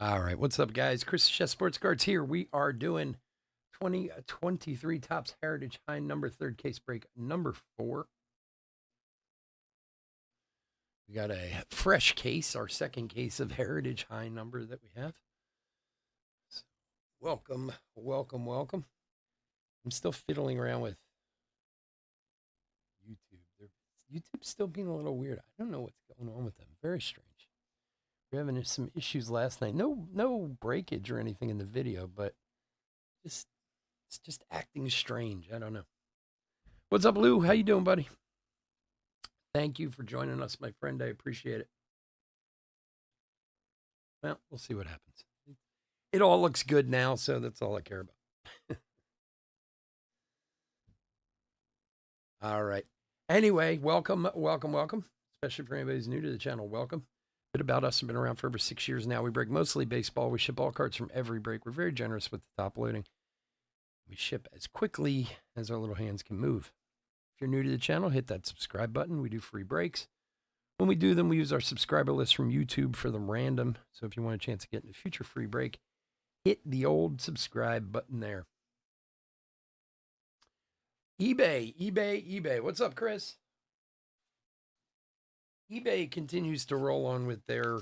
All right, what's up, guys? Chris Chess Sports Cards here. We are doing 2023 Topps Heritage High number third case break number 4. We got a fresh case, our second case of Heritage High number that we have. So welcome, welcome, welcome. I'm still fiddling around with YouTube. YouTube's still being a little weird. I don't know what's going on with them. Very strange. We're having some issues last night. No breakage or anything in the video, but just it's just acting strange. I don't know. What's up, Lou? How you doing, buddy? Thank you for joining us, my friend. I appreciate it. Well, we'll see what happens. It all looks good now, so that's all I care about. All right. Anyway, welcome, welcome, welcome. Especially for anybody who's new to the channel, welcome. A bit about us. I've been around for over 6 years now. We break mostly baseball. We ship all cards from every break. We're very generous with the top loading. We ship as quickly as our little hands can move. If you're new to the channel, hit that subscribe button. We do free breaks. When we do them, we use our subscriber list from YouTube for them random. So if you want a chance to get in a future free break, hit the old subscribe button there. eBay. What's up, Chris? eBay continues to roll on with their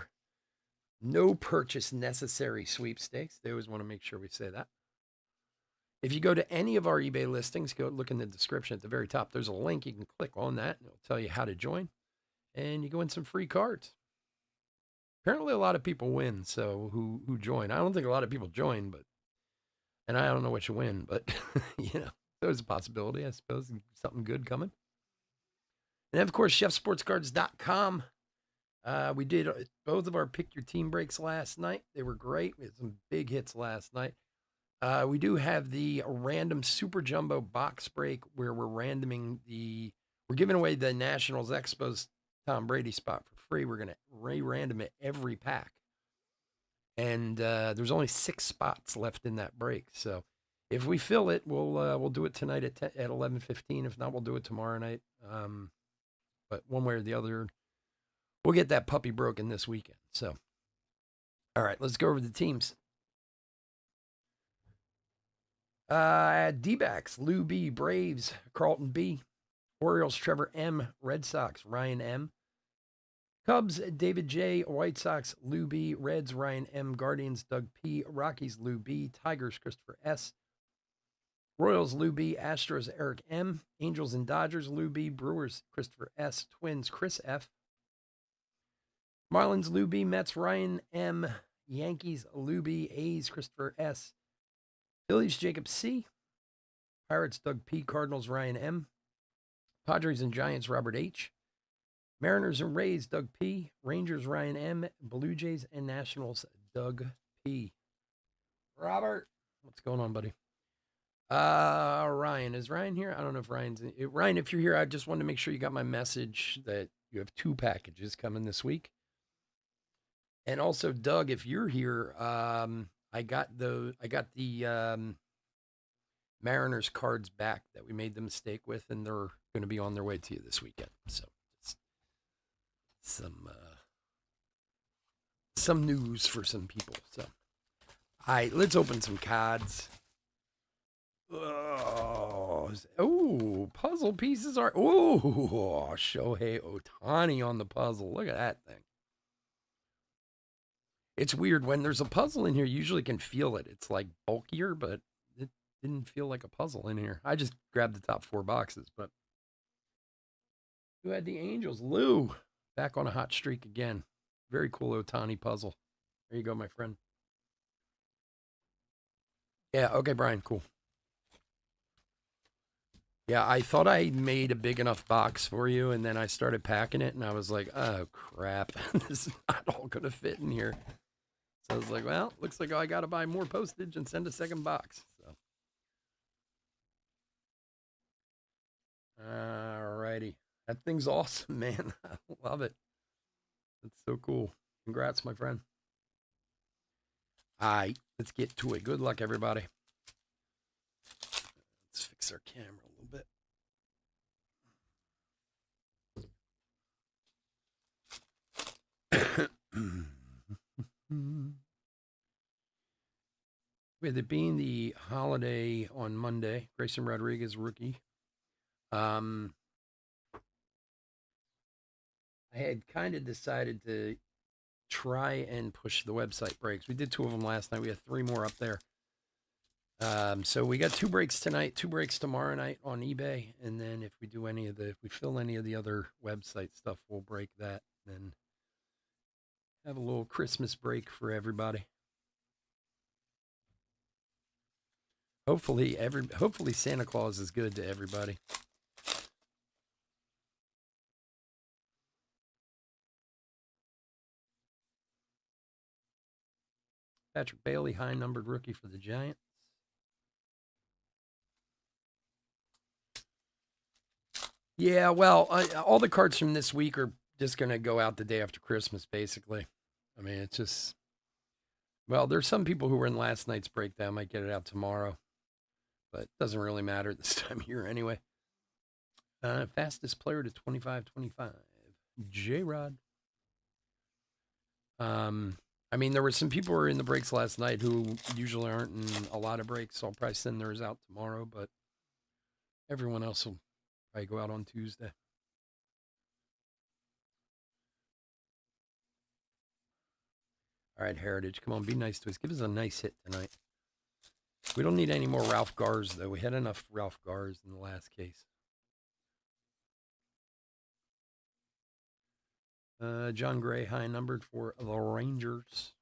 no purchase necessary sweepstakes. They always want to make sure we say that. If you go to any of our eBay listings, go look in the description at the very top. There's a link. You can click on that, and it'll tell you how to join. And you go in some free cards. Apparently, a lot of people win, so who join. I don't think a lot of people join, and I don't know what you win, but there's a possibility, I suppose, something good coming. And of course, chefsportscards.com. We did both of our pick your team breaks last night. They were great. We had some big hits last night. We do have the random super jumbo box break where we're giving away the Nationals Expos Tom Brady spot for free. We're going to re-random it every pack. And there's only 6 spots left in that break. So if we fill it, we'll do it tonight at 11:15. If not, we'll do it tomorrow night. But one way or the other, we'll get that puppy broken this weekend. So, all right, let's go over the teams. D-backs, Lou B, Braves, Carlton B, Orioles, Trevor M, Red Sox, Ryan M, Cubs, David J, White Sox, Lou B, Reds, Ryan M, Guardians, Doug P, Rockies, Lou B, Tigers, Christopher S, Royals, Lou B, Astros, Eric M, Angels and Dodgers, Lou B, Brewers, Christopher S, Twins, Chris F, Marlins, Lou B, Mets, Ryan M, Yankees, Lou B, A's, Christopher S, Phillies, Jacob C, Pirates, Doug P, Cardinals, Ryan M, Padres and Giants, Robert H, Mariners and Rays, Doug P, Rangers, Ryan M, Blue Jays and Nationals, Doug P. Robert, what's going on, buddy? Ryan, is Ryan here? I don't know if Ryan's Ryan, if you're here, I just wanted to make sure you got my message that you have 2 packages coming this week. And also, Doug, if you're here, I got the Mariners cards back that we made the mistake with, and they're going to be on their way to you this weekend. So it's some news for some people. So, all right, let's open some cards. Oh, puzzle pieces are. Oh, Shohei Ohtani on the puzzle. Look at that thing. It's weird when there's a puzzle in here. You usually can feel it. It's like bulkier, but it didn't feel like a puzzle in here. I just grabbed the top 4 boxes, but who had the Angels? Lou, back on a hot streak again. Very cool Ohtani puzzle. There you go, my friend. Yeah, okay, Brian, cool. Yeah, I thought I made a big enough box for you, and then I started packing it, and I was like, oh, crap. This is not all going to fit in here. So I was like, well, looks like I got to buy more postage and send a second box. So, all righty. That thing's awesome, man. I love it. That's so cool. Congrats, my friend. All right, let's get to it. Good luck, everybody. Let's fix our camera a little bit. With it being the holiday on Monday, Grayson Rodriguez, rookie. I had kind of decided to try and push the website breaks. We did 2 of them last night. We have 3 more up there. So we got 2 breaks tonight, 2 breaks tomorrow night on eBay, and then if we fill any of the other website stuff, we'll break that. Then have a little Christmas break for everybody. Hopefully Santa Claus is good to everybody. Patrick Bailey, high numbered rookie for the Giants. Yeah, well, all the cards from this week are just going to go out the day after Christmas, basically. I mean, it's just, well, there's some people who were in last night's breakdown, might get it out tomorrow, but it doesn't really matter this time of year anyway. Fastest player to 25-25, J-Rod. I mean, there were some people who were in the breaks last night who usually aren't in a lot of breaks, so I'll probably send theirs out tomorrow, but everyone else will probably go out on Tuesday. All right, Heritage, come on, be nice to us. Give us a nice hit tonight. We don't need any more Ralph Gars, though. We had enough Ralph Gars in the last case. John Gray, high numbered for the Rangers.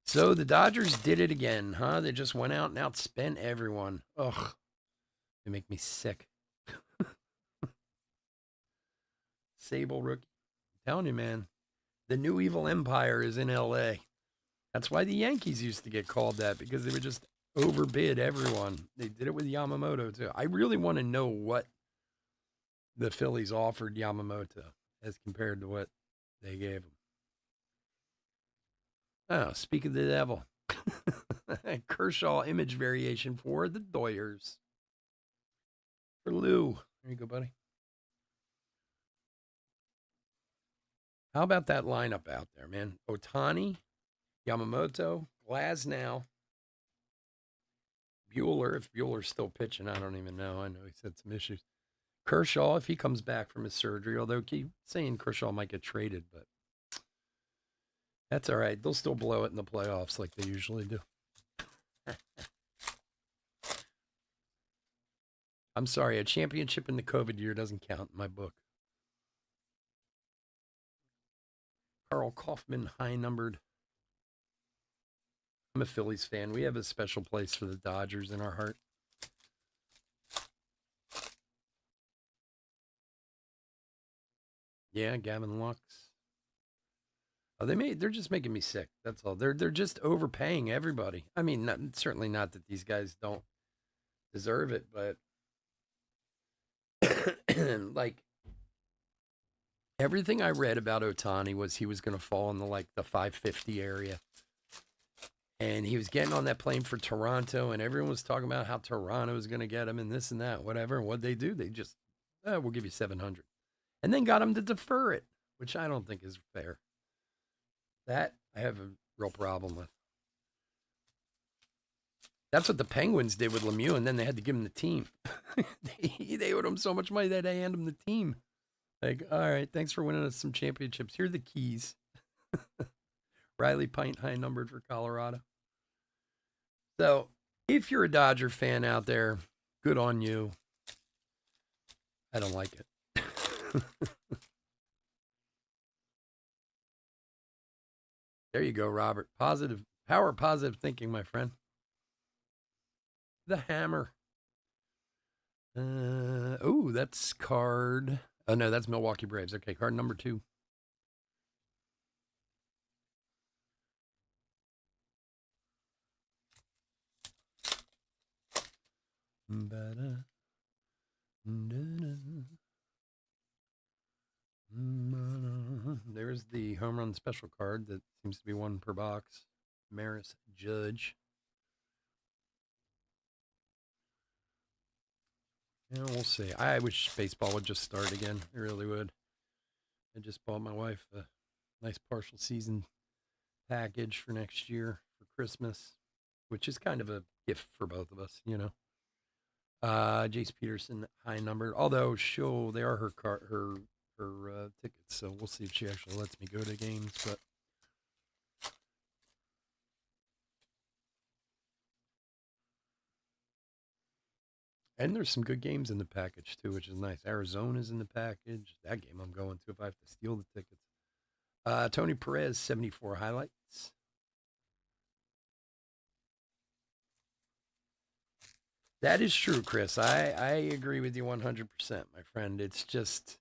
So the Dodgers did it again, huh? They just went out and outspent everyone. Ugh, they make me sick. Sable rookie. I'm telling you, man, the new evil empire is in LA. That's why the Yankees used to get called that, because they would just overbid everyone. They did it with Yamamoto, too. I really want to know what the Phillies offered Yamamoto as compared to what they gave him. Oh, speak of the devil. Kershaw image variation for the Doyers. For Lou. There you go, buddy. How about that lineup out there, man? Ohtani, Yamamoto, Glasnow, Bueller. If Bueller's still pitching, I don't even know. I know he's had some issues. Kershaw, if he comes back from his surgery, although keep saying Kershaw might get traded, but that's all right. They'll still blow it in the playoffs like they usually do. I'm sorry, a championship in the COVID year doesn't count in my book. Carl Kaufman, high numbered. I'm a Phillies fan. We have a special place for the Dodgers in our heart. Yeah, Gavin Lux. Oh, they're just making me sick. That's all. They're just overpaying everybody. I mean, certainly not that these guys don't deserve it, but like everything I read about Ohtani was he was going to fall in the 550 area. And he was getting on that plane for Toronto, and everyone was talking about how Toronto was going to get him and this and that, whatever. And what'd they do? They just, we'll give you 700. And then got him to defer it, which I don't think is fair. That I have a real problem with. That's what the Penguins did with Lemieux, and then they had to give him the team. they owed him so much money that they hand him the team. Like, all right, thanks for winning us some championships. Here are the keys. Riley Pint, high numbered for Colorado. So, if you're a Dodger fan out there, good on you. I don't like it. There you go, Robert. Positive thinking, my friend. The hammer. That's card. Oh, no, that's Milwaukee Braves. Okay, card number 2. There's the home run special card that seems to be 1 per box. Maris Judge. Yeah, we'll see. I wish baseball would just start again. It really would. I just bought my wife a nice partial season package for next year for Christmas, which is kind of a gift for both of us, you know. Jace Peterson, high number. Although they are her tickets, so we'll see if she actually lets me go to games. But and there's some good games in the package too, which is nice. Arizona's in the package. That game I'm going to if I have to steal the tickets. Tony Perez, 74 highlights. That is true, Chris. I agree with you 100%, my friend. It's just,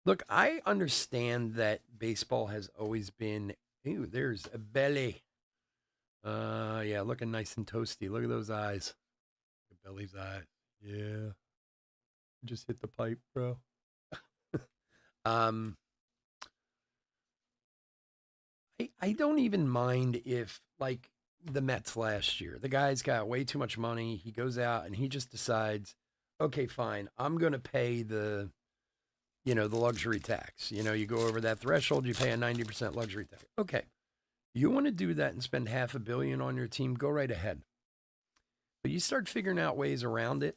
look, I understand that baseball has always been, ooh, there's a belly. Yeah, looking nice and toasty. Look at those eyes. Look at Belly's eyes. Yeah. Just hit the pipe, bro. um, I don't even mind if, like, the Mets last year, the guy's got way too much money. He goes out and he just decides, okay, fine, I'm going to pay the luxury tax. You go over that threshold, you pay a 90% luxury tax. Okay. You want to do that and spend $500 million on your team, go right ahead. But you start figuring out ways around it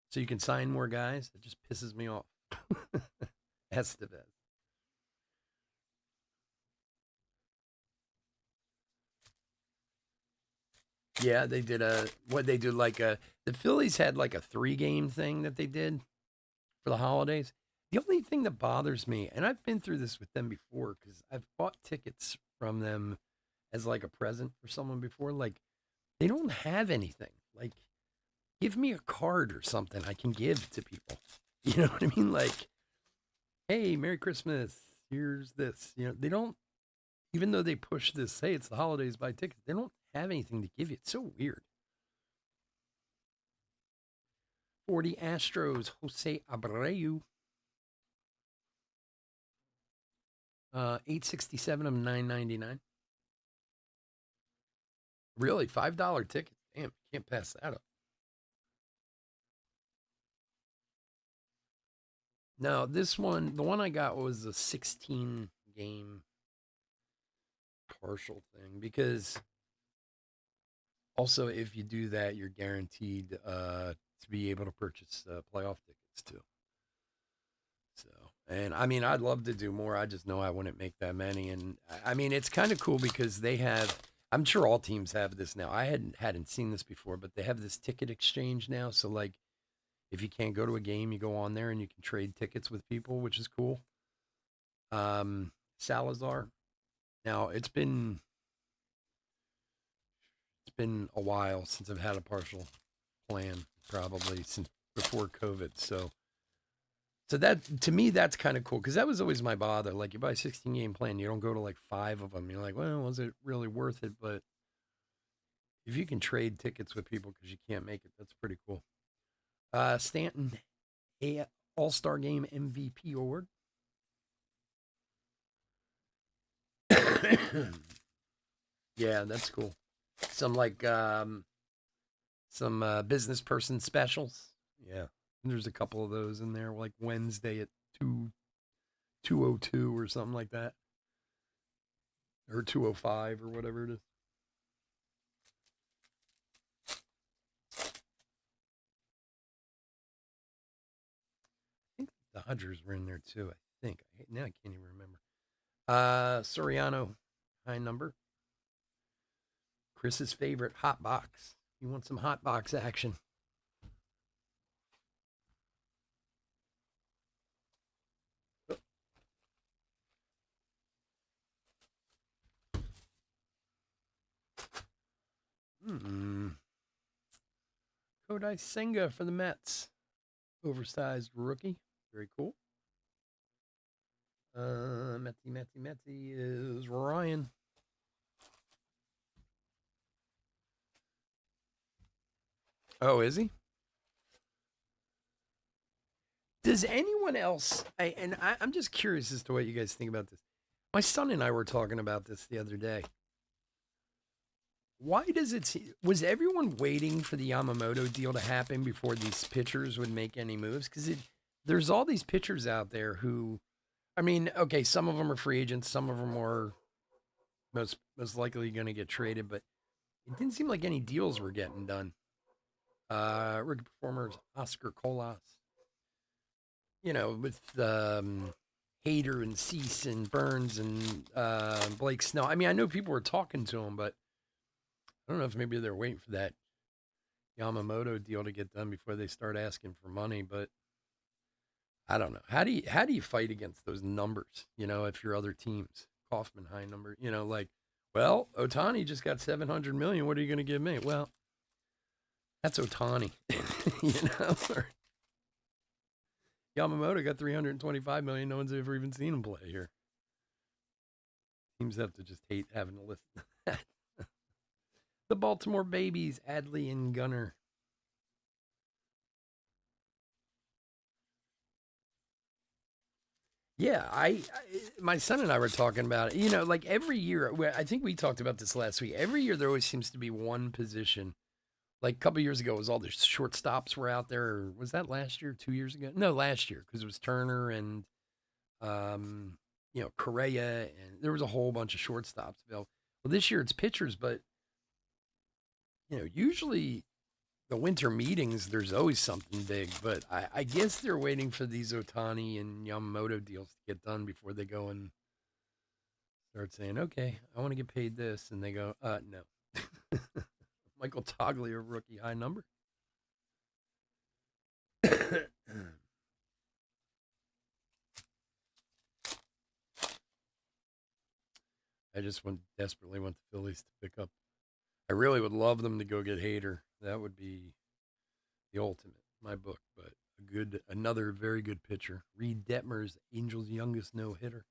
so you can sign more guys. It just pisses me off. Estevez. Yeah, they did the Phillies had like a 3-game thing that they did for the holidays. The only thing that bothers me, and I've been through this with them before because I've bought tickets from them as like a present for someone before, like they don't have anything. Like, give me a card or something I can give to people. You know what I mean? Like, hey, Merry Christmas. Here's this. They don't, even though they push this, hey, it's the holidays, buy tickets, they don't have anything to give you. It's so weird. 40 Astros, Jose Abreu. 867 of 999. Really, $5 ticket. Damn, can't pass that up. Now, this one, the one I got was a 16 game partial thing because also if you do that, you're guaranteed to be able to purchase playoff tickets too. So, and I mean, I'd love to do more. I just know I wouldn't make that many. And I mean, it's kind of cool because they have, I'm sure all teams have this now. I hadn't seen this before, but they have this ticket exchange now. So, like, if you can't go to a game, you go on there and you can trade tickets with people, which is cool. Salazar. Now, it's been a while since I've had a partial plan, probably since before COVID. So that, to me, that's kind of cool because that was always my bother. Like, you buy a 16-game plan, you don't go to like 5 of them. You're like, well, was it really worth it? But if you can trade tickets with people because you can't make it, that's pretty cool. Stanton, a All-Star Game MVP award. Yeah, that's cool. Some like some business person specials. Yeah, there's a couple of those in there, like Wednesday at 2:02 or something like that, or 2:05 or whatever it is. I think the Dodgers were in there too. I think now I can't even remember. Soriano, high number. Chris's favorite, hot box. You want some hot box action? Hmm. Kodai Senga for the Mets. Oversized rookie. Very cool. Metsy is Ryan. Oh, is he? Does anyone else? I'm just curious as to what you guys think about this. My son and I were talking about this the other day. Why does it was everyone waiting for the Yamamoto deal to happen before these pitchers would make any moves? Because there's all these pitchers out there who, I mean, okay, some of them are free agents, some of them are most likely going to get traded, but it didn't seem like any deals were getting done. Rookie performers Oscar Colas, with Hader and Cease and Burns and Blake Snell. I mean, I know people were talking to him, but I don't know if maybe they're waiting for that Yamamoto deal to get done before they start asking for money. But I don't know. How do you fight against those numbers? If your other teams, Kaufman high number, like, well, Ohtani just got 700 million. What are you going to give me? Well, that's Ohtani, Or Yamamoto got 325 million. No one's ever even seen him play here. Teams have to just hate having to listen to that. The Baltimore Babies, Adley and Gunnar. Yeah, my son and I were talking about it. Like every year, I think we talked about this last week. Every year, there always seems to be one position. Like a couple years ago, it was all the shortstops were out there. Or was that last year? 2 years ago? No, last year because it was Turner and Correa, and there was a whole bunch of shortstops available. Well, this year it's pitchers, but usually the winter meetings, there's always something big, but I guess they're waiting for these Ohtani and Yamamoto deals to get done before they go and start saying, okay, I want to get paid this. And they go, no. Michael Toglia, rookie high number. I just desperately want the Phillies to pick up. I really would love them to go get Hader. That would be the ultimate, my book. But another very good pitcher. Reed Detmers, Angels' youngest no hitter.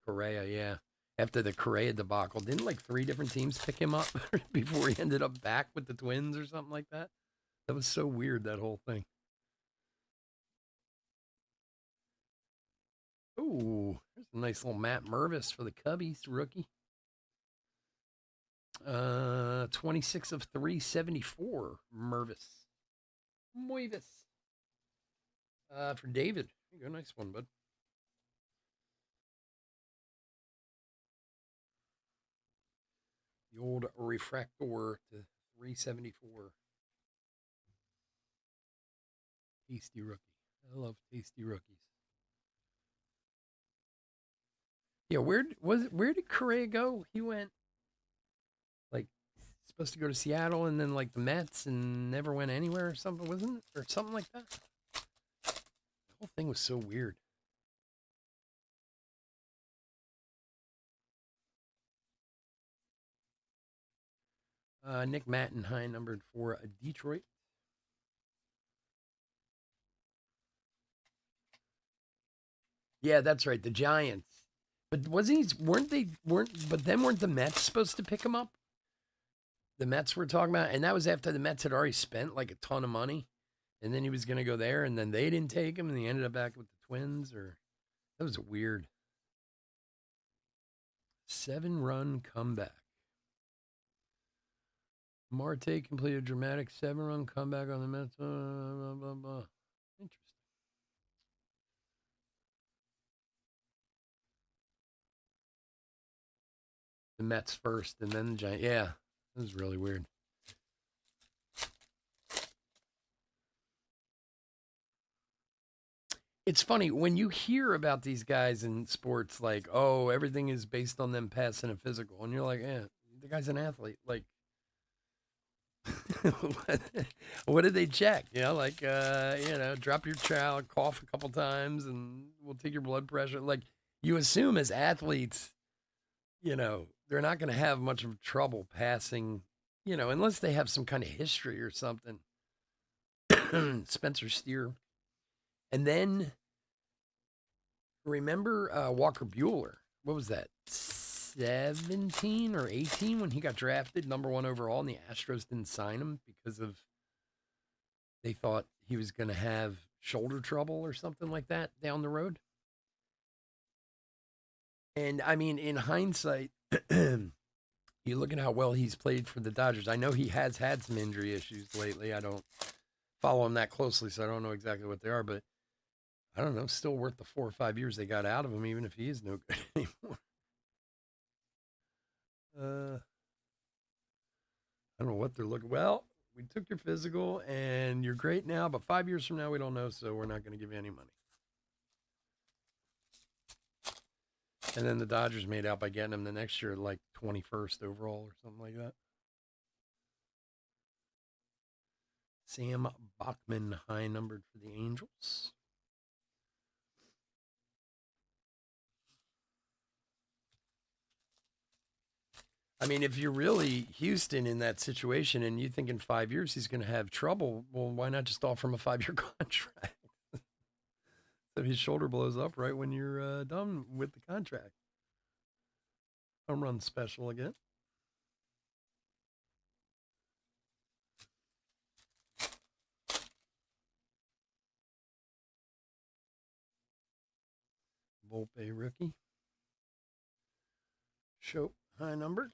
Correa, yeah. After the Correa debacle, didn't like 3 different teams pick him up before he ended up back with the Twins or something like that? That was so weird, that whole thing. Ooh, there's a nice little Matt Mervis for the Cubbies, rookie. 26 of 374, Mervis. For David. There you go, nice one, bud. The old refractor to 374. Tasty rookie. I love tasty rookies. Yeah, where did Correa go? He went like supposed to go to Seattle and then like the Mets and never went anywhere or something, wasn't it? Or something like that. The whole thing was so weird. Nick Matten, high numbered for Detroit. Yeah, that's right. The Giants. But weren't the Mets supposed to pick him up? The Mets were talking about, and that was after the Mets had already spent like a ton of money, and then he was going to go there, and then they didn't take him, and he ended up back with the Twins. Or that was weird. 7-run comeback. Marte completed a dramatic 7-run comeback on the Mets. Blah, blah, blah. Interesting. The Mets first, and then the Giants. Yeah, that was really weird. It's funny when you hear about these guys in sports, like, oh, everything is based on them passing a physical, and you're like, yeah, the guy's an athlete. Like, what did they check? Drop your trowel, cough a couple times, and we'll take your blood pressure. Like, you assume as athletes, they're not going to have much of trouble passing, unless they have some kind of history or something. Spencer Steer. And then remember Walker Bueller? What was that? 17 or 18 when he got drafted number 1 overall, and the Astros didn't sign him because they thought he was going to have shoulder trouble or something like that down the road. And I mean, in hindsight, You look at how well he's played for the Dodgers. I know he has had some injury issues lately. I don't follow him that closely, so I don't know exactly what they are, but I don't know, still worth the 4 or 5 years they got out of him, even if he is no good anymore. I don't know what they're looking. Well, we took your physical and you're great now, but 5 years from now, we don't know, so we're not going to give you any money. And then the Dodgers made out by getting him the next year, like 21st overall or something like that. Sam Bachman, high numbered for the Angels. I mean, if you're really Houston in that situation and you think in 5 years he's going to have trouble, well, why not just offer him a 5-year contract? So his shoulder blows up right when you're done with the contract. Home run special again. Volpe rookie. Show high numbered.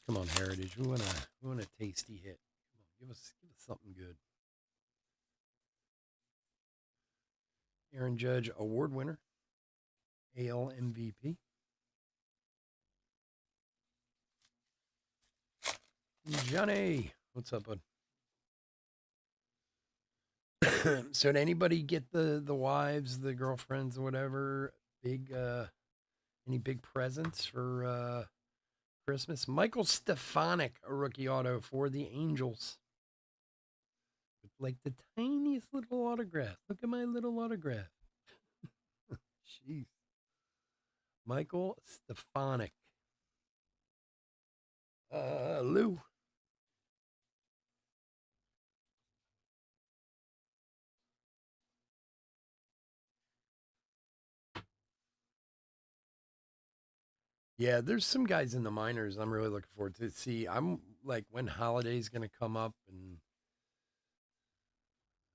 Come on, Heritage. We want a tasty hit. Come on, give us something good. Aaron Judge, award winner. AL MVP. Johnny, what's up, bud? So did anybody get the wives, the girlfriends, or whatever? Any big presents for Christmas? Michael Stefanik, a rookie auto for the Angels. With like the tiniest little autograph. Look at my little autograph. Jeez. Michael Stefanik. Lou. Yeah, there's some guys in the minors I'm really looking forward to see. I'm like, when Holiday's going to come up, and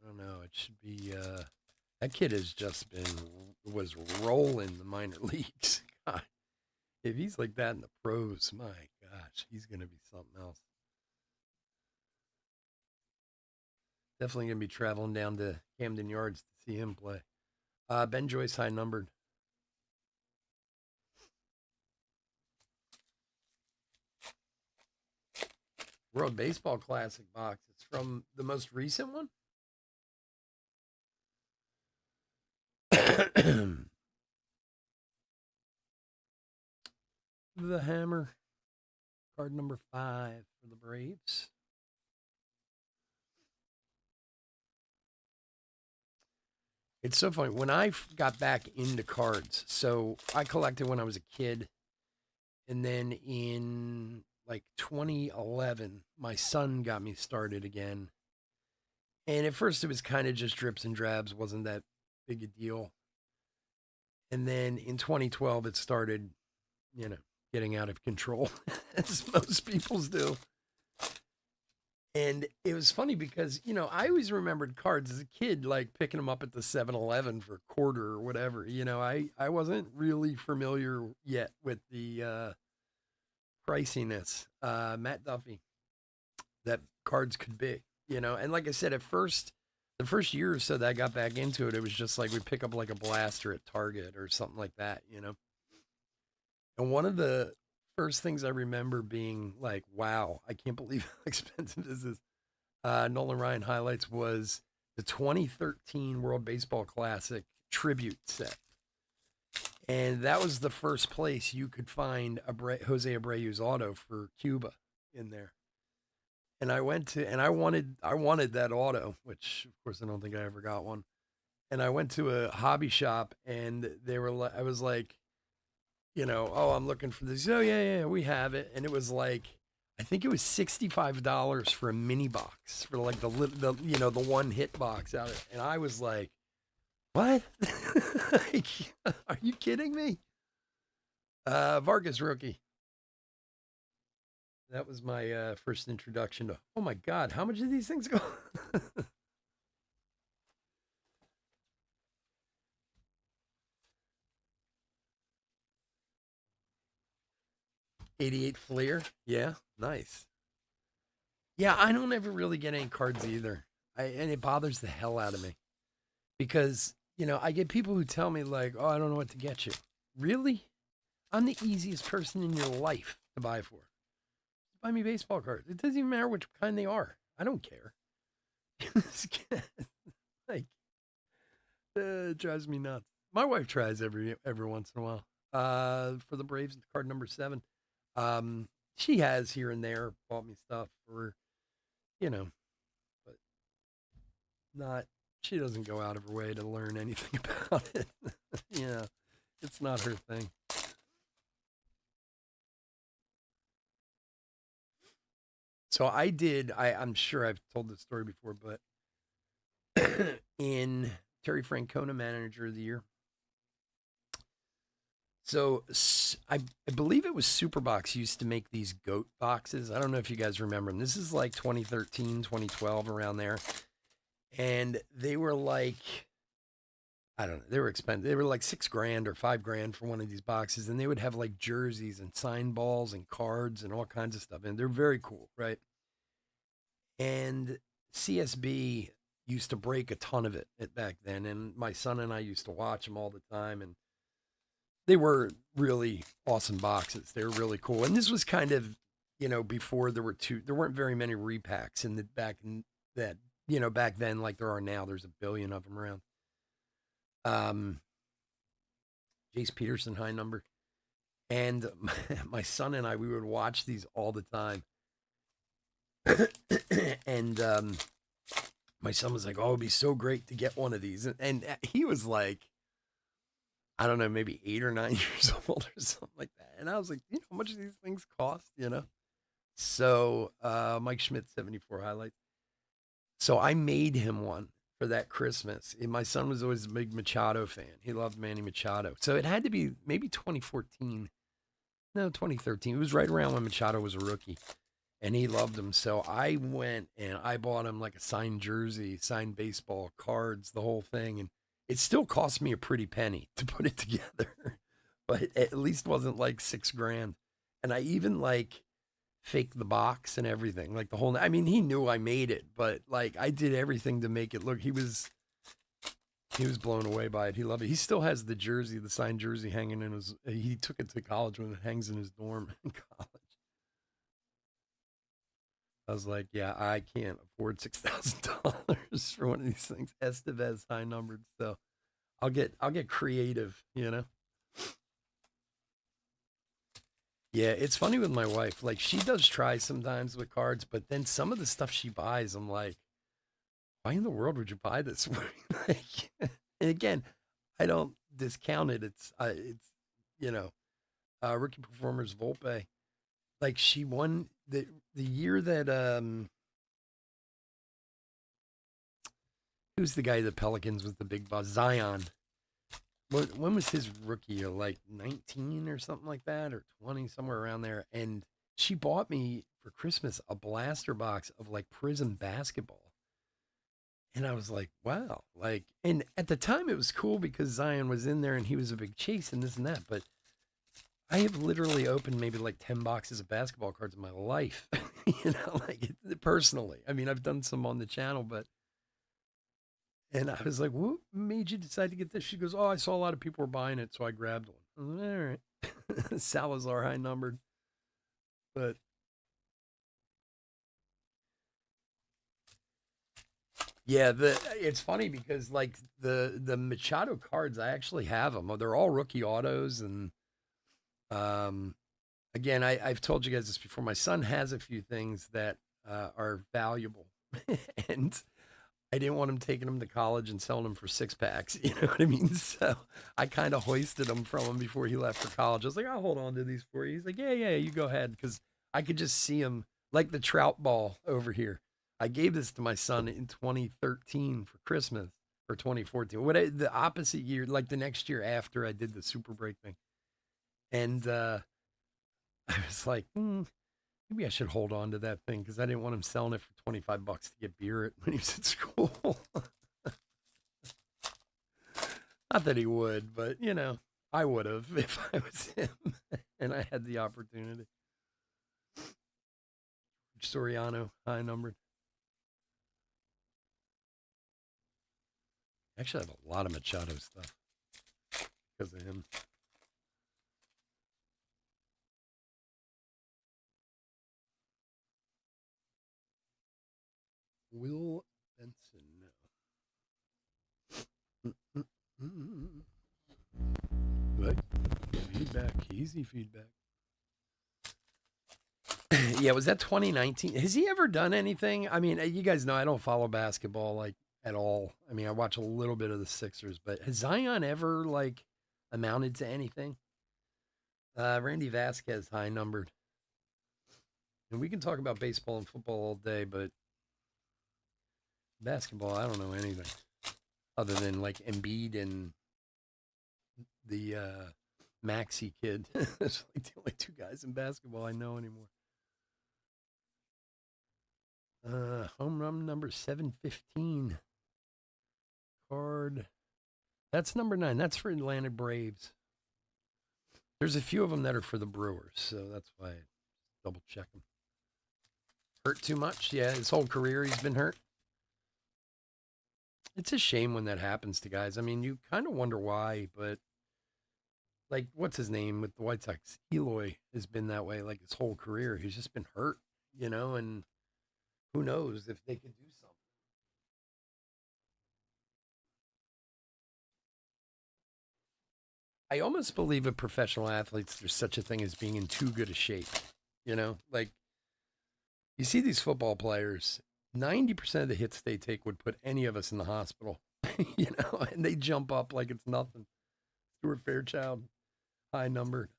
I don't know, it should be that kid has just was rolling the minor leagues. God, if he's like that in the pros, my gosh, he's going to be something else. Definitely going to be traveling down to Camden Yards to see him play. Ben Joyce, high numbered. World Baseball Classic box. It's from the most recent one. The Hammer. Card number 5 for the Braves. It's so funny. When I got back into cards, so I collected when I was a kid. And then in like 2011, my son got me started again. And at first it was kind of just drips and drabs, wasn't that big a deal. And then in 2012, it started, getting out of control, as most people's do. And it was funny because, I always remembered cards as a kid, like picking them up at the 7-Eleven for a quarter or whatever. I wasn't really familiar yet with the priciness. Matt Duffy, that cards could be, and like I said, at first, the first year or so that I got back into it, it was just like we pick up like a blaster at Target or something like that. And one of the first things I remember being like, wow, I can't believe how expensive this is. Nolan Ryan highlights was the 2013 World Baseball Classic tribute set. And that was the first place you could find Jose Abreu's auto for Cuba in there. And I went to, and I wanted that auto, which of course I don't think I ever got one. And I went to a hobby shop, and I was like, oh, I'm looking for this. Oh yeah, we have it. And it was like, I think it was $65 for a mini box for like the one hit box out of it. And I was like, what? Are you kidding me? Vargas rookie. That was my first introduction to, oh my God, how much do these things go? '88 Fleer. Yeah, nice. Yeah, I don't ever really get any cards either. And it bothers the hell out of me because, I get people who tell me, like, oh, I don't know what to get you. Really? I'm the easiest person in your life to buy for. Buy me baseball cards. It doesn't even matter which kind they are. I don't care. Like, it drives me nuts. My wife tries every once in a while. For the Braves, card number 7. She has here and there bought me stuff for, you know, but not. She doesn't go out of her way to learn anything about it. Yeah, it's not her thing. So I did. I'm sure I've told this story before, but in Terry Francona Manager of the Year. So I believe it was Superbox used to make these goat boxes. I don't know if you guys remember them. This is like 2013, 2012, around there. And they were like, I don't know, they were expensive. They were like $6,000 or $5,000 for one of these boxes. And they would have like jerseys and sign balls and cards and all kinds of stuff. And they're very cool, right? And CSB used to break a ton of it back then. And my son and I used to watch them all the time. And they were really awesome boxes. They were really cool. And this was kind of, before there weren't very many repacks in the back in that, back then, like there are now. There's a billion of them around. Jace Peterson high number. And my son and I, we would watch these all the time. And my son was like, oh, it'd be so great to get one of these. And he was like, I don't know, maybe 8 or 9 years old or something like that. And I was like, how much do these things cost? So Mike Schmidt, 74 highlights. So I made him one for that Christmas. And my son was always a big Machado fan. He loved Manny Machado. So it had to be maybe 2014. No, 2013. It was right around when Machado was a rookie. And he loved him. So I went and I bought him like a signed jersey, signed baseball cards, the whole thing. And it still cost me a pretty penny to put it together, but at least wasn't like $6,000. And I even like faked the box and everything, like the whole. I mean, he knew I made it, but like I did everything to make it look. He was blown away by it. He loved it. He still has the jersey, the signed jersey, hanging in his. He took it to college when it hangs in his dorm in college. I was like, yeah, I can't afford $6,000 for one of these things. Estevez high numbered, so I'll get creative. Yeah, it's funny with my wife. Like she does try sometimes with cards, but then some of the stuff she buys, I'm like, why in the world would you buy this? Like, and again, I don't discount it. It's you know, rookie performers Volpe. Like she won the year that who's the guy the Pelicans was the big boss Zion. When was his rookie year? Like 19 or something like that, or 20, somewhere around there. And she bought me for Christmas a blaster box of like Prism basketball. And I was like, wow. Like, and at the time it was cool because Zion was in there and he was a big chase and this and that. But I have literally opened maybe like 10 boxes of basketball cards in my life, like personally. I mean, I've done some on the channel, but, and I was like, what made you decide to get this? She goes, oh, I saw a lot of people were buying it, so I grabbed one. I was like, all right. Salazar high numbered. But yeah, it's funny because like the Machado cards, I actually have them. They're all rookie autos, and um, again, I've told you guys this before. My son has a few things that are valuable, and I didn't want him taking them to college and selling them for six packs. You know what I mean? So I kind of hoisted them from him before he left for college. I was like, I'll hold on to these for you. He's like, yeah, you go ahead, because I could just see him like the trout ball over here. I gave this to my son in 2013 for Christmas, or 2014. The opposite year, like the next year after I did the super break thing, and I was like, maybe I should hold on to that thing because I didn't want him selling it for $25 to get beer when he was at school. Not that he would, but I would have if I was him and I had the opportunity. Soriano, high numbered. Actually, I have a lot of Machado stuff because of him. Will Benson, no. What? Feedback, easy feedback. Yeah, was that 2019? Has he ever done anything? I mean, you guys know I don't follow basketball like at all. I mean, I watch a little bit of the Sixers, but has Zion ever like amounted to anything? Randy Vasquez, high numbered. And we can talk about baseball and football all day, but basketball, I don't know anything other than like Embiid and the Maxi kid. That's like the only two guys in basketball I know anymore. Home run number 715. Card. That's number 9. That's for Atlanta Braves. There's a few of them that are for the Brewers, so that's why I double check them. Hurt too much? Yeah, his whole career he's been hurt. It's a shame when that happens to guys. I mean, you kind of wonder why, but like, what's his name with the White Sox? Eloy has been that way like his whole career. He's just been hurt, and who knows if they could do something. I almost believe with professional athletes, there's such a thing as being in too good a shape. Like you see these football players, 90% of the hits they take would put any of us in the hospital, and they jump up like it's nothing. Stuart Fairchild, high numbered.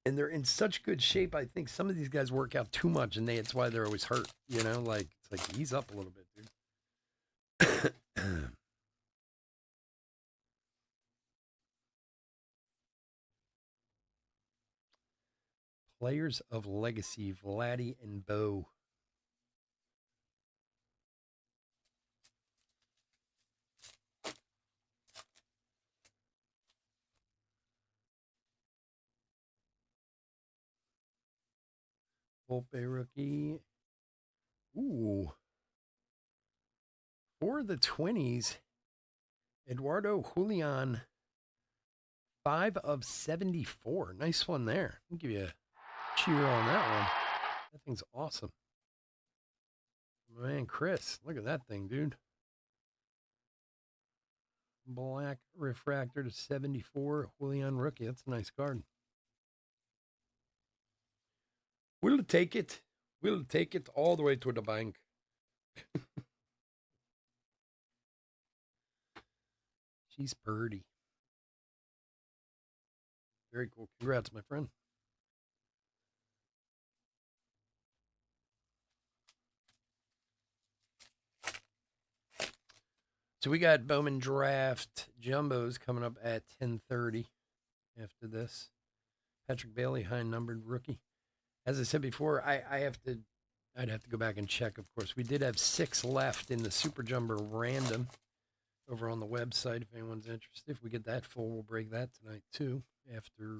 And they're in such good shape. I think some of these guys work out too much, and it's why they're always hurt. Like it's like ease up a little bit, dude. Players of legacy: Vladdy and Bo. Volpe rookie. Ooh. For the 20s, Eduardo Julian, 5 of 74. Nice one there. I'll give you a cheer on that one. That thing's awesome. Man, Chris, look at that thing, dude. Black refractor to 74. Julian rookie. That's a nice card. We'll take it. We'll take it all the way to the bank. She's purdy. Very cool. Congrats, my friend. So we got Bowman Draft Jumbos coming up at 10:30 after this. Patrick Bailey, high numbered rookie. As I said before, I'd have to go back and check, of course. We did have 6 left in the Super Jumbo random over on the website if anyone's interested. If we get that full, we'll break that tonight too after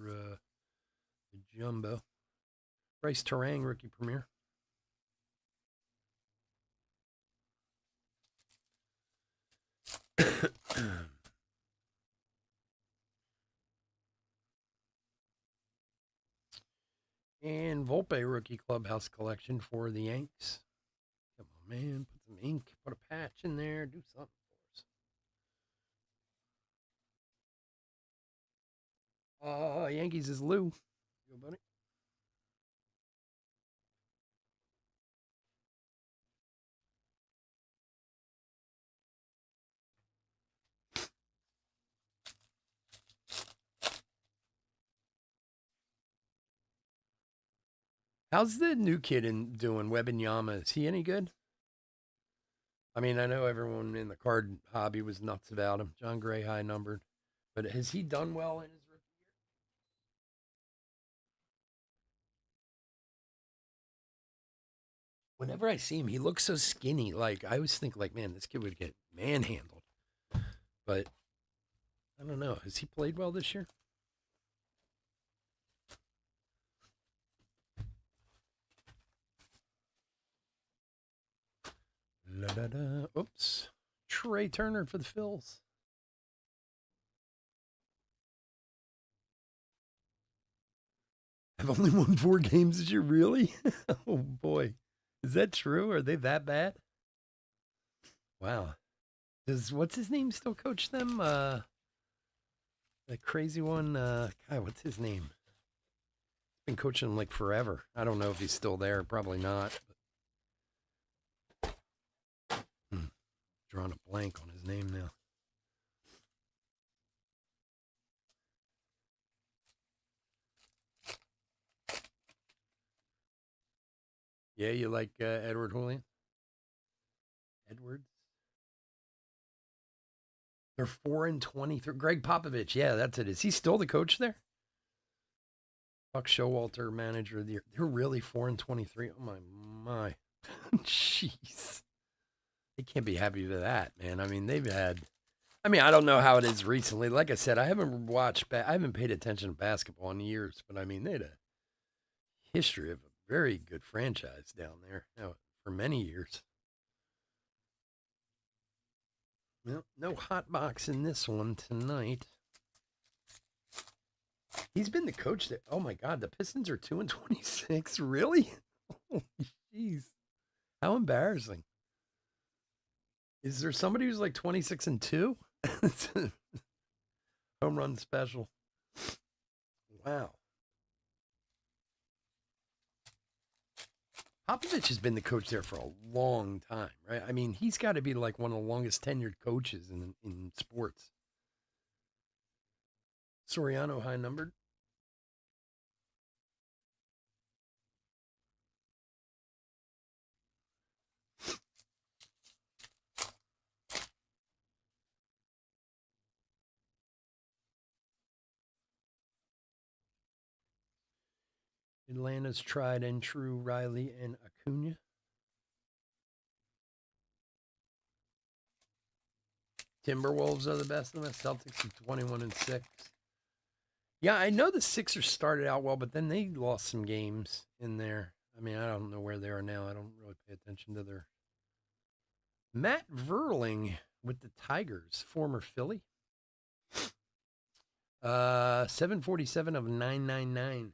the Jumbo. Bryce Terang, rookie premiere. And Volpe rookie clubhouse collection for the Yanks. Come on, man. Put some ink. Put a patch in there. Do something for us. Yankees is Lou. Go, buddy. How's the new kid doing, Wembanyama? Is he any good? I mean, I know everyone in the card hobby was nuts about him. John Gray, high numbered. But has he done well in his rookie year? Whenever I see him, he looks so skinny. Like, I always think, like, man, this kid would get manhandled. But I don't know. Has he played well this year? La-da-da. Oops. Trey Turner for the Phils. I've only won 4 games this year. Really? Oh boy. Is that true? Are they that bad? Wow. Does what's his name still coach them? The crazy one, God, what's his name? Been coaching him like forever. I don't know if he's still there. Probably not. Drawing a blank on his name now. Yeah, you like Edward Julian? Edwards? They're 4-23. Greg Popovich. Yeah, that's it. Is he still the coach there? Buck Showalter, manager of the year. They're really 4-23. Oh my. Jeez. They can't be happy with that, man. I mean, they've had. I mean, I don't know how it is recently. Like I said, I haven't I haven't paid attention to basketball in years, but I mean, they had a history of a very good franchise down there for many years. Well, no hot box in this one tonight. He's been the coach there. Oh my God, the Pistons are 2-26. Really? Jeez, how embarrassing. Is there somebody who's like 26-2? Home run special. Wow. Popovich has been the coach there for a long time, right? I mean, he's got to be like one of the longest tenured coaches in sports. Soriano high numbered. Atlanta's tried and true Riley and Acuna. Timberwolves are the best of the Celtics are 21-6. Yeah, I know the Sixers started out well, but then they lost some games in there. I mean, I don't know where they are now. I don't really pay attention to their. Matt Verling with the Tigers, former Philly. 747 of 999.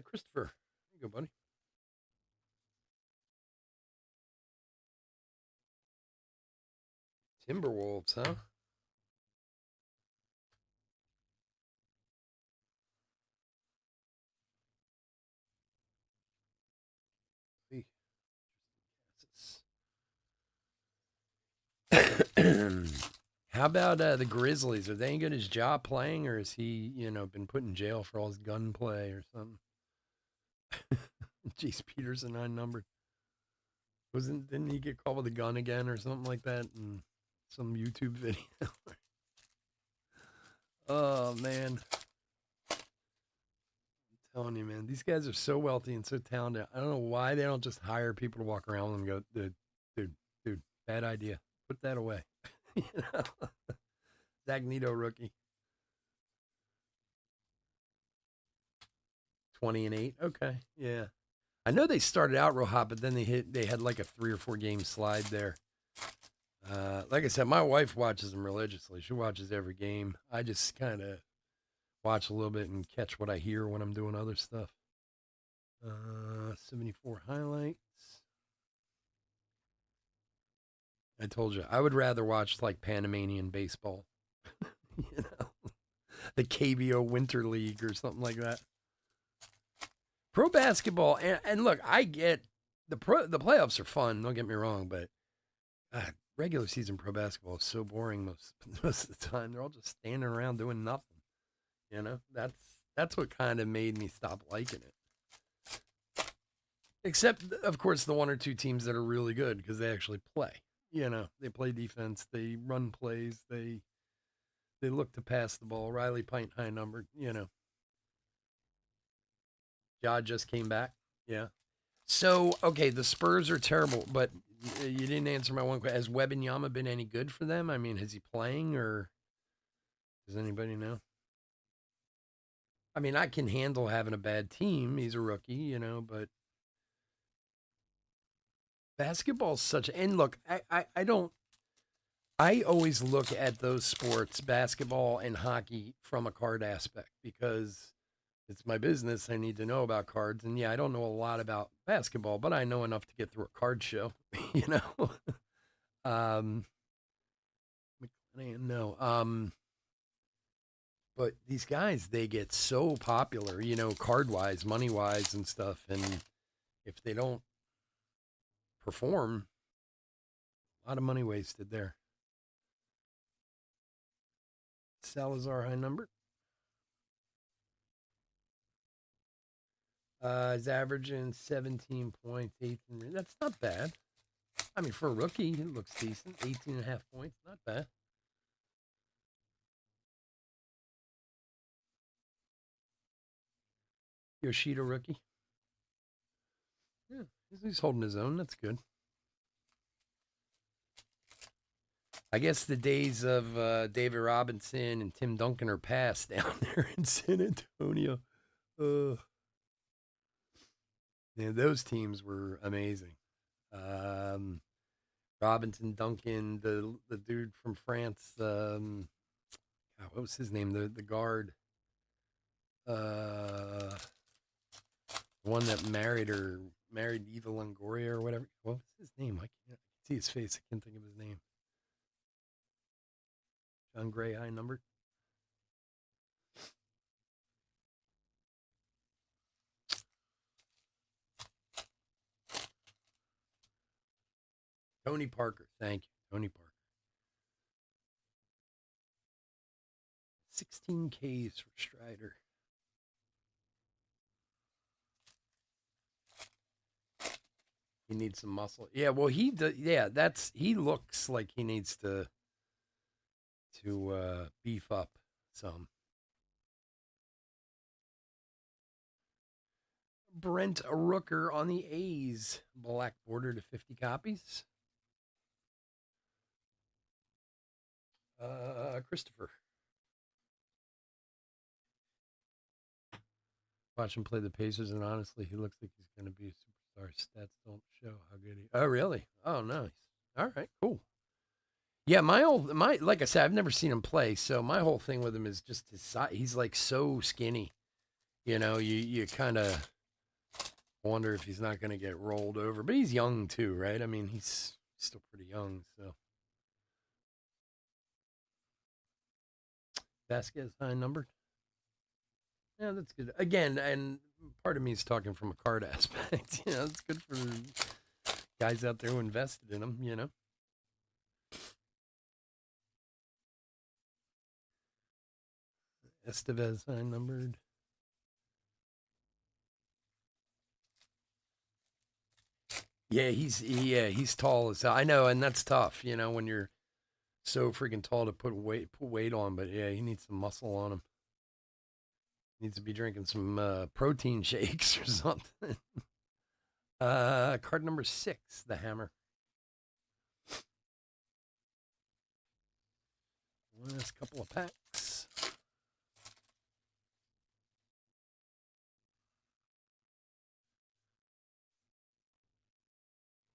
Christopher, there you go, buddy. Timberwolves, huh? How about the Grizzlies? Are they any good as Ja playing, or is he, been put in jail for all his gunplay or something? Jace Peterson, 9 numbered. Didn't he get caught with a gun again or something like that in some YouTube video? Oh man. I'm telling you, man, these guys are so wealthy and so talented. I don't know why they don't just hire people to walk around and go, dude, bad idea. Put that away. Zach Neto rookie. 20-8. Okay. Yeah. I know they started out real hot, but then they had like a 3 or 4 game slide there. Like I said, my wife watches them religiously. She watches every game. I just kind of watch a little bit and catch what I hear when I'm doing other stuff. 74 highlights. I told you, I would rather watch like Panamanian baseball. The KBO Winter League or something like that. Pro basketball, and look, I get the playoffs are fun. Don't get me wrong, but regular season pro basketball is so boring most of the time. They're all just standing around doing nothing. That's what kind of made me stop liking it. Except, of course, the 1 or 2 teams that are really good because they actually play. They play defense, they run plays, they look to pass the ball. Riley Pint high numbered. Ja just came back. Yeah. So, okay, the Spurs are terrible, but you didn't answer my one question. Has Wembanyama been any good for them? I mean, is he playing or does anybody know? I mean, I can handle having a bad team. He's a rookie, but Basketball's such, and look, I don't, I always look at those sports, basketball and hockey, from a card aspect because it's my business. I need to know about cards. And yeah, I don't know a lot about basketball, but I know enough to get through a card show, you know? um, McLean, no. But these guys, they get so popular, you know, card wise, money wise, and stuff. And if they don't perform, a lot of money wasted there. Salazar high number. He's averaging 17 points, 18. That's not bad. I mean, for a rookie, it looks decent. 18 and a half points, not bad. Yoshida rookie. Yeah, he's holding his own. That's good. I guess the days of David Robinson and Tim Duncan are past down there in San Antonio. Uh, yeah, those teams were amazing. Um, Robinson, Duncan, the dude from France. God, what was his name? The guard. Uh, one that married Eva Longoria or whatever. What was his name? I can't see his face. I can't think of his name. John Gray, high number. Tony Parker. Thank you. Tony Parker. 16 Ks for Strider. He needs some muscle. Yeah, well, he does. Yeah, he looks like he needs to beef up some. Brent Rooker on the A's, black border to 50 copies. Christopher. Watch him play the Pacers, and honestly, he looks like he's going to be a superstar. Stats don't show how good he. Oh, really? Oh, nice. All right, cool. Yeah, my like I said, I've never seen him play, so my whole thing with him is just his size. He's like so skinny. You know, you kind of wonder if he's not going to get rolled over, but he's young too, right? I mean, he's still pretty young, so. Vasquez high numbered. Yeah, that's good. Again, and part of me is talking from a card aspect. You know, it's good for guys out there who invested in them. You know. Estevez high numbered. Yeah, he's tall as hell. I know, and that's tough. You know, when you're so freaking tall to put weight on. But yeah, he needs some muscle on him. Needs to be drinking some protein shakes or something. Card number 6, the hammer. Last couple of packs.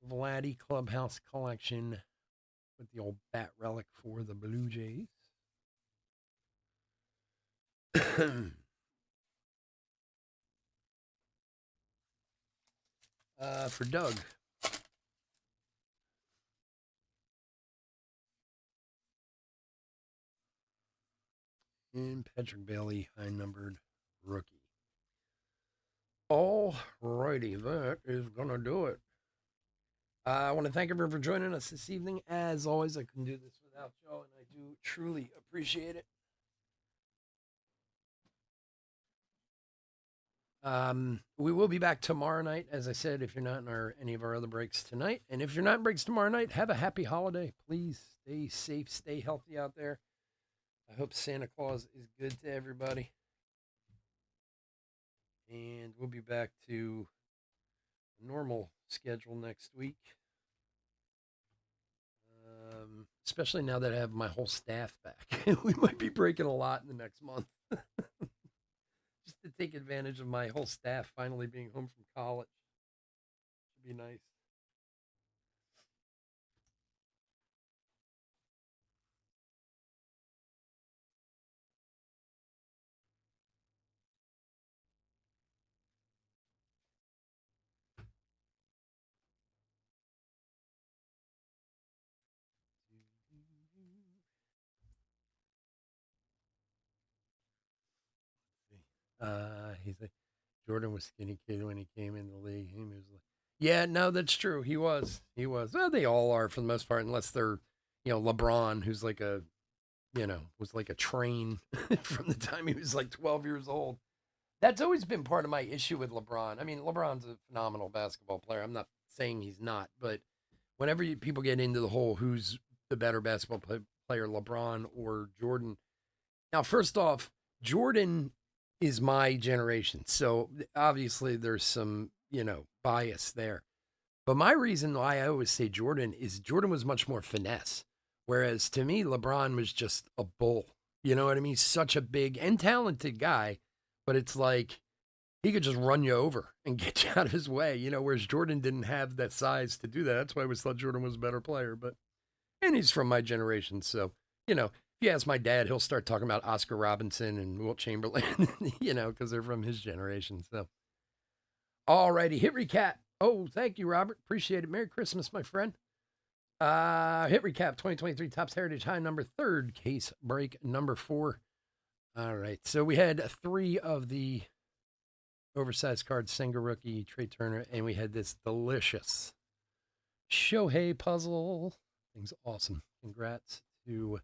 Vladdy Clubhouse Collection with the old bat relic for the Blue Jays. For Doug. And Patrick Bailey, high numbered rookie. All righty, that is going to do it. I want to thank everyone for joining us this evening. As always, I couldn't do this without Joe, and I do truly appreciate it. We will be back tomorrow night, as I said, if you're not in any of our other breaks tonight. And if you're not in breaks tomorrow night, have a happy holiday. Please stay safe, stay healthy out there. I hope Santa Claus is good to everybody. And we'll be back to normal schedule next week. Especially now that I have my whole staff back. We might be breaking a lot in the next month. Just to take advantage of my whole staff finally being home from college. Should be nice. He's like, Jordan was skinny kid when he came in the league. He was like, yeah, no, that's true. He was. He was. Well, they all are for the most part, unless they're, LeBron, who's like was like a train from the time he was like 12 years old. That's always been part of my issue with LeBron. I mean, LeBron's a phenomenal basketball player. I'm not saying he's not, but whenever people get into the whole who's the better basketball player, LeBron or Jordan. Now, first off, Jordan is my generation. So obviously there's some, bias there. But my reason why I always say Jordan is Jordan was much more finesse. Whereas to me, LeBron was just a bull. You know what I mean? Such a big and talented guy, but it's like he could just run you over and get you out of his way, whereas Jordan didn't have that size to do that. That's why I always thought Jordan was a better player. And he's from my generation. So, if you ask my dad, he'll start talking about Oscar Robinson and Wilt Chamberlain, because they're from his generation. So, all righty, hit recap. Oh, thank you, Robert. Appreciate it. Merry Christmas, my friend. Hit recap 2023 Topps Heritage High number 3rd, case break number 4. All right, so we had 3 of the oversized cards, Senga rookie, Trey Turner, and we had this delicious Shohei puzzle. Thing's awesome. Congrats to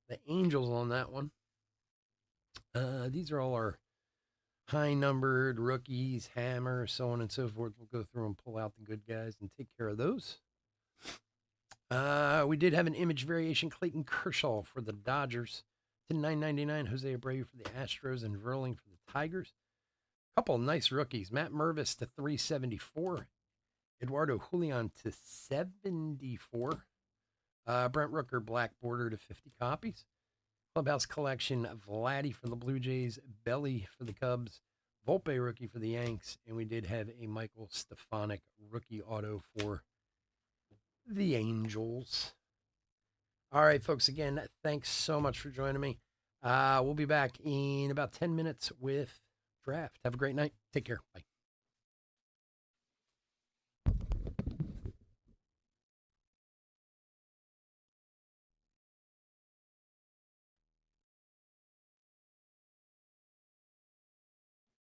the Angels on that one. These are all our high-numbered rookies, Hammer, so on and so forth. We'll go through and pull out the good guys and take care of those. We did have an image variation, Clayton Kershaw for the Dodgers, to $9.99. Jose Abreu for the Astros and Verling for the Tigers. A couple of nice rookies. Matt Mervis to $374. Eduardo Julian to $74. Brent Rooker black border to 50 copies. Clubhouse collection, Vladdy for the Blue Jays, Belly for the Cubs, Volpe rookie for the Yanks, and we did have a Michael Stefanik rookie auto for the Angels. All right, folks, again, thanks so much for joining me. We'll be back in about 10 minutes with draft. Have a great night. Take care. Bye.